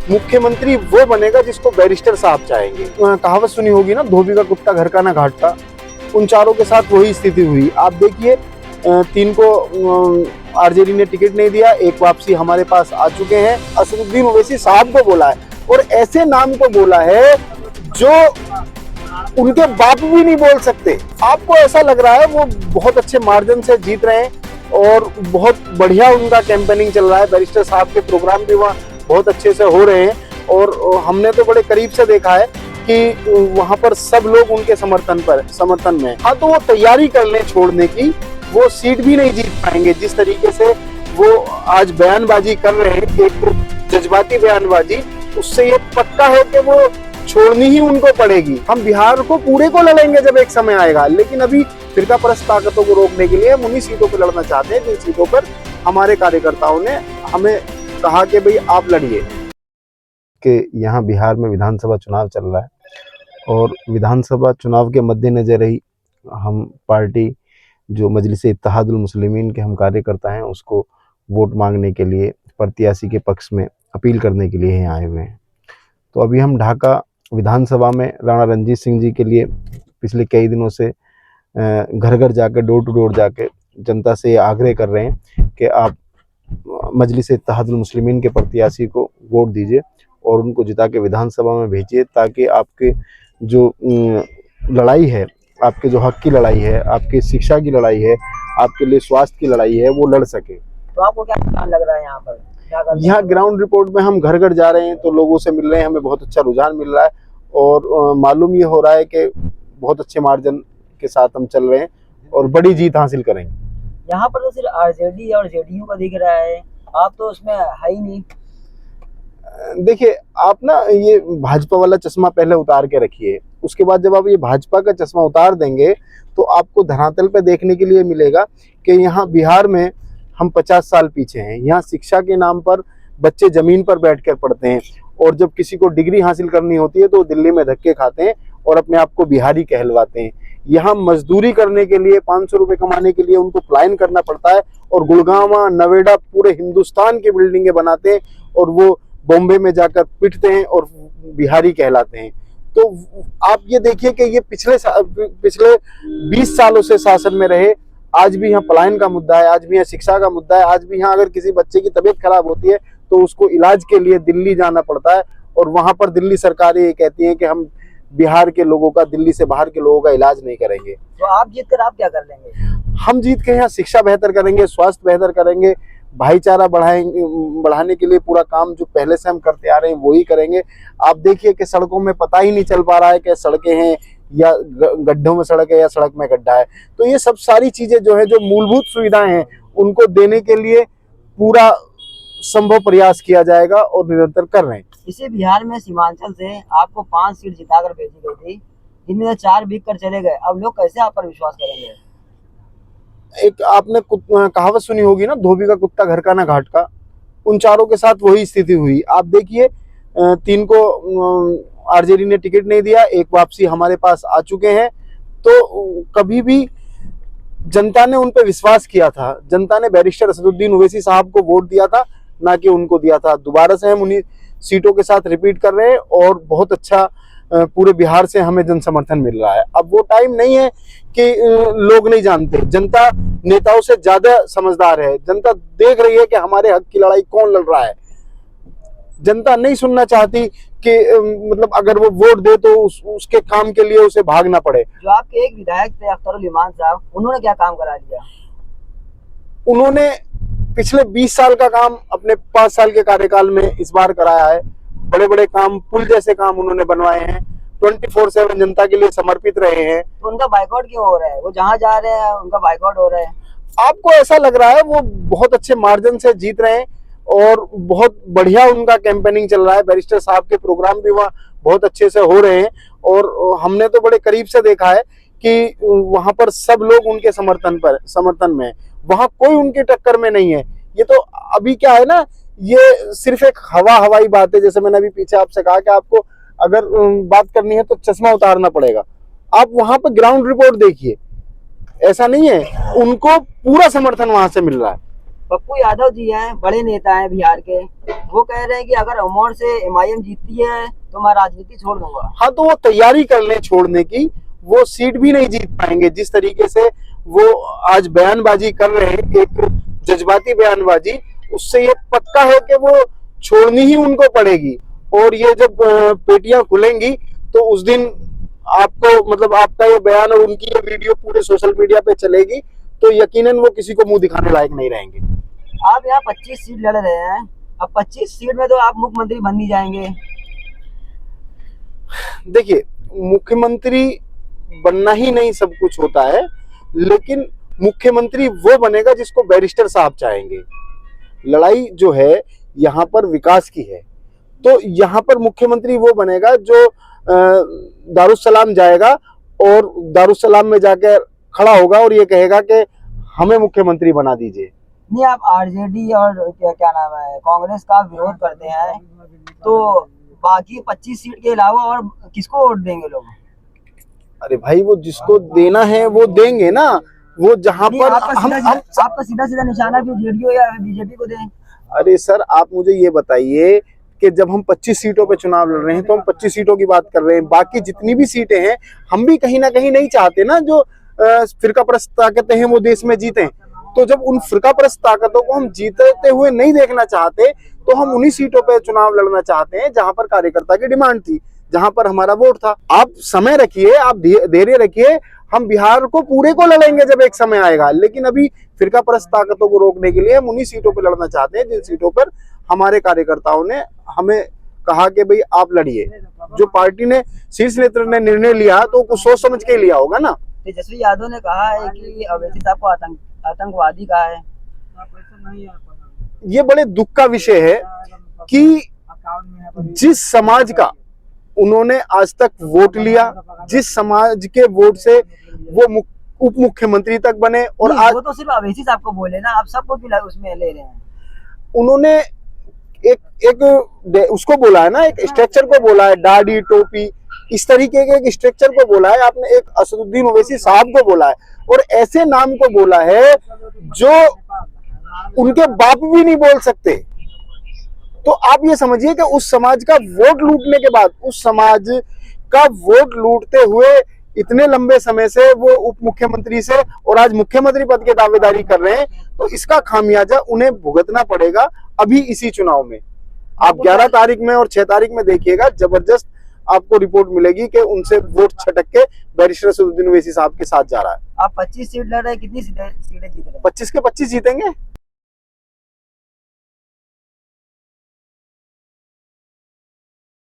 मुख्यमंत्री वो बनेगा जिसको बैरिस्टर साहब चाहेंगे। कहावत सुनी होगी ना, धोबी का कुत्ता घर का ना घाट का। उन चारों के साथ वही स्थिति हुई। आप देखिए, 3 को आरजेडी ने टिकट नहीं दिया, एक वापसी हमारे पास आ चुके हैं। असदुद्दीन ओवैसी साहब को बोला है, और ऐसे नाम को बोला है जो उनके बाप भी नहीं बोल सकते। आपको ऐसा लग रहा है वो बहुत अच्छे मार्जिन से जीत रहे हैं और बहुत बढ़िया उनका कैंपेनिंग चल रहा है। बैरिस्टर साहब के प्रोग्राम भी वहाँ बहुत अच्छे से हो रहे हैं, और हमने तो बड़े करीब से देखा है कि वहाँ पर सब लोग उनके समर्थन में। हाँ, तो वो तैयारी कर लें छोड़ने की, वो सीट भी नहीं जीत पाएंगे। जिस तरीके से वो आज बयानबाजी कर रहे हैं, एक जज्बाती बयानबाजी, उससे ये पक्का है कि वो छोड़नी ही उनको पड़ेगी। हम बिहार को पूरे को लड़ेंगे जब एक समय आएगा, लेकिन अभी फिरका परस्त ताकतों को रोकने के लिए हम उन्हीं सीटों पर लड़ना चाहते हैं जिन सीटों पर हमारे कार्यकर्ताओं ने हमें कहा कि भाई आप लड़िए। कि यहाँ बिहार में विधानसभा चुनाव चल रहा है, और विधानसभा चुनाव के मद्देनजर ही हम पार्टी जो मजलिस-ए-इत्तेहादुल मुस्लिमीन के हम कार्यकर्ता हैं, उसको वोट मांगने के लिए, प्रत्याशी के पक्ष में अपील करने के लिए यहाँ आए हुए हैं। तो अभी हम ढाका विधानसभा में राणा रणजीत सिंह जी के लिए पिछले कई दिनों से घर घर जाकर, डोर टू डोर जाकर जनता से आग्रह कर रहे हैं कि आप मजलिस-ए-इत्तेहादुल मुस्लिमीन के प्रत्याशी को वोट दीजिए और उनको जिता के विधानसभा में भेजिए, ताकि आपके जो लड़ाई है, आपके जो हक की लड़ाई है, आपकी शिक्षा की लड़ाई है, आपके लिए स्वास्थ्य की लड़ाई है, वो लड़ सके। तो आपको क्या लग रहा है यहाँ पर? यहाँ ग्राउंड रिपोर्ट में हम घर घर जा रहे हैं, तो लोगों से मिल रहे हैं, हमें बहुत अच्छा रुझान मिल रहा है, और मालूम ये हो रहा है कि बहुत अच्छे मार्जिन के साथ हम चल रहे हैं और बड़ी जीत हासिल करेंगे। यहाँ पर तो सिर्फ आरजेडी और जेडीयू का दिख रहा है, आप तो उसमें है ही नहीं। देखिए, आप ना ये भाजपा वाला चश्मा पहले उतार के रखिए, उसके बाद जब आप ये भाजपा का चश्मा उतार देंगे तो आपको धरातल पे देखने के लिए मिलेगा कि यहाँ बिहार में हम 50 साल पीछे हैं। यहाँ शिक्षा के नाम पर बच्चे जमीन पर बैठकर पढ़ते हैं, और जब किसी को डिग्री हासिल करनी होती है तो दिल्ली में धक्के खाते हैं और अपने आप को बिहारी कहलवाते हैं। यहाँ मजदूरी करने के लिए, 500 रुपये कमाने के लिए उनको पलायन करना पड़ता है, और गुड़गांव, नोएडा, पूरे हिंदुस्तान की बिल्डिंगें बनाते हैं, और वो बॉम्बे में जाकर पिटते हैं और बिहारी कहलाते हैं। तो आप ये देखिए कि ये पिछले 20 सालों से शासन में रहे, आज भी यहाँ पलायन का मुद्दा है, आज भी यहाँ शिक्षा का मुद्दा है, आज भी यहाँ अगर किसी बच्चे की तबीयत खराब होती है तो उसको इलाज के लिए दिल्ली जाना पड़ता है, और वहां पर दिल्ली सरकारें ये कहती हैं कि हम बिहार के लोगों का, दिल्ली से बाहर के लोगों का इलाज नहीं करेंगे। तो आप जीत कर आप क्या कर लेंगे? हम जीत के यहाँ शिक्षा बेहतर करेंगे, स्वास्थ्य बेहतर करेंगे, भाईचारा बढ़ाने के लिए पूरा काम जो पहले से हम करते आ रहे हैं वही करेंगे। आप देखिए कि सड़कों में पता ही नहीं चल पा रहा है कि सड़कें हैं या गड्ढों में सड़क है या सड़क में गड्ढा है। तो ये सब सारी चीजें जो है, जो मूलभूत सुविधाएं हैं, उनको देने के लिए पूरा संभव प्रयास किया जाएगा और निरंतर कर रहे हैं। इसे बिहार में सीमांचल से आपको 5 सीट जिताकर भेजी गई थी, जिनमें से 4 बिक कर चले गए। अब लोग कैसे आप पर विश्वास करेंगे? एक आपने कहावत सुनी होगी ना, धोबी का कुत्ता घर का ना घाट का। उन चारों के साथ वही स्थिति हुई। आप देखिए, 3 को आरजेडी ने टिकट नहीं दिया, एक वापसी हमारे पास आ चुके हैं। तो कभी भी जनता ने उन पर विश्वास किया था, जनता ने बैरिस्टर असदुद्दीन ओवैसी साहब को वोट दिया था, ना कि उनको दिया था। दोबारा से हम उन्हीं सीटों के साथ रिपीट कर रहे हैं, और बहुत अच्छा पूरे बिहार से हमें जन समर्थन मिल रहा है। अब वो टाइम नहीं है कि लोग नहीं जानते, जनता नेताओं से ज्यादा समझदार है। जनता देख रही है कि हमारे हक की लड़ाई कौन लड़ रहा है। जनता नहीं सुनना चाहती कि मतलब अगर वो वोट दे तो उसके काम के लिए उसे भागना पड़े। जो आपके एक विधायक थे अख्तरुल इमान साहब, उन्होंने क्या काम करा दिया? उन्होंने पिछले 20 साल का काम अपने 5 साल के कार्यकाल में इस बार कराया है। बड़े बड़े काम, पुल जैसे काम उन्होंने बनवाए हैं। 24/7 जनता के लिए समर्पित रहे हैं। तो उनका बाइकआउट क्यों हो रहा है? वो जहाँ जा रहे हैं उनका बाइकआउट हो रहा है। आपको ऐसा लग रहा है वो बहुत अच्छे मार्जिन से जीत रहे हैं और बहुत बढ़िया उनका कैंपेनिंग चल रहा है। बैरिस्टर साहब के प्रोग्राम भी वहाँ बहुत अच्छे से हो रहे हैं, और हमने तो बड़े करीब से देखा है कि वहां पर सब लोग उनके समर्थन में, वहां कोई उनके टक्कर में नहीं है। ये तो अभी क्या है ना, ये सिर्फ एक हवाई बात है। जैसे मैंने अभी पीछे आपसे कहा कि आपको अगर बात करनी है तो चश्मा उतारना पड़ेगा। आप वहां पर ग्राउंड रिपोर्ट देखिए, ऐसा नहीं है, उनको पूरा समर्थन वहां से मिल रहा है। पप्पू यादव जी हैं, बड़े नेता हैं बिहार के। वो कह रहे हैं कि अगर अमौर से एमआईएम जीतती है तो मैं राजनीति छोड़ दूंगा। हाँ, तो वो तैयारी कर ले छोड़ने की, वो सीट भी नहीं जीत पाएंगे। जिस तरीके से वो आज बयानबाजी कर रहे हैं, एक जज्बाती बयानबाजी, उससे ये पक्का है कि वो छोड़नी ही उनको पड़ेगी। और ये जब पेटियां खुलेंगी तो उस दिन आपको, मतलब आपका ये बयान और उनकी ये वीडियो पूरे सोशल मीडिया पे चलेगी, तो यकीनन वो किसी को मुंह दिखाने लायक नहीं रहेंगे। आप यहाँ 25 सीट लड़ रहे हैं, अब 25 सीट में तो आप मुख्यमंत्री बन नहीं जाएंगे। देखिए, मुख्यमंत्री बनना ही नहीं सब कुछ होता है, लेकिन मुख्यमंत्री वो बनेगा जिसको बैरिस्टर साहब चाहेंगे। लड़ाई जो है यहाँ पर विकास की है, तो यहाँ पर मुख्यमंत्री वो बनेगा जो दारुसलाम जाएगा और दारुसलाम में जाकर खड़ा होगा और ये कहेगा कि हमें मुख्यमंत्री बना दीजिए। नहीं, आप आरजेडी और क्या नाम है कांग्रेस का विरोध करते हैं, तो बाकी 25 सीट के अलावा और किसको वोट देंगे लोग? अरे भाई, वो जिसको देना है वो देंगे ना। वो जहां पर आपका सीधा निशाना भी जेडीयू या बीजेपी को दें। अरे सर, आप मुझे ये बताइए कि जब हम 25 सीटों पे चुनाव लड़ रहे हैं तो हम 25 सीटों की बात कर रहे हैं। बाकी जितनी भी सीटें हैं, हम भी कहीं ना कहीं नहीं चाहते ना जो फिरका परस्त ताकतें हैं वो देश में जीतें। तो जब उन फिरका परस्त ताकतों को हम जीतते हुए नहीं देखना चाहते, तो हम उन्हीं सीटों पे चुनाव लड़ना चाहते हैं जहां पर कार्यकर्ता की डिमांड थी, जहां पर हमारा वोट था। आप समय रखिए, आप धैर्य रखिए, हम बिहार को पूरे को लड़ेंगे जब एक समय आएगा। लेकिन अभी फिरका परस्त ताकतों को रोकने के लिए हम उन्हीं सीटों पर लड़ना चाहते हैं जिन सीटों पर हमारे कार्यकर्ताओं ने हमें कहा कि भाई आप लड़िए। जो पार्टी ने, शीर्ष नेतृत्व ने निर्णय लिया तो कुछ सोच समझ के लिया होगा ना। तेजस्वी यादव ने कहा है कि अवैधी साहब को आतंकवादी कहा है। ये बड़े दुख का विषय है कि जिस समाज का उन्होंने आज तक वोट लिया, जिस समाज के वोट से वो उप मुख्यमंत्री तक बने, और आज वो तो सिर्फ अवैधी साहब को बोले ना, आप सबको भी उसमें ले रहे हैं। उन्होंने एक उसको बोला है ना, एक स्ट्रक्चर को बोला है, दाढ़ी टोपी इस तरीके के एक स्ट्रक्चर को बोला है। आपने एक असदुद्दीन ओवैसी साहब को बोला है और ऐसे नाम को बोला है जो उनके बाप भी नहीं बोल सकते। तो आप ये समझिए कि उस समाज का वोट लूटने के बाद, उस समाज का वोट लूटते हुए इतने लंबे समय से वो उप मुख्यमंत्री से और आज मुख्यमंत्री पद की दावेदारी कर रहे हैं, तो इसका खामियाजा उन्हें भुगतना पड़ेगा अभी इसी चुनाव में। आप 11 तारीख में और 6 तारीख में देखिएगा, जबरदस्त आपको रिपोर्ट मिलेगी कि उनसे वोट छटक के बैरिस्टर असदुद्दीन ओवैसी साहब के साथ जा रहा है। आप 25 सीट लड़ रहे हैं, कितनी सीटें जीत रहे हैं? 25 के 25 जीतेंगे।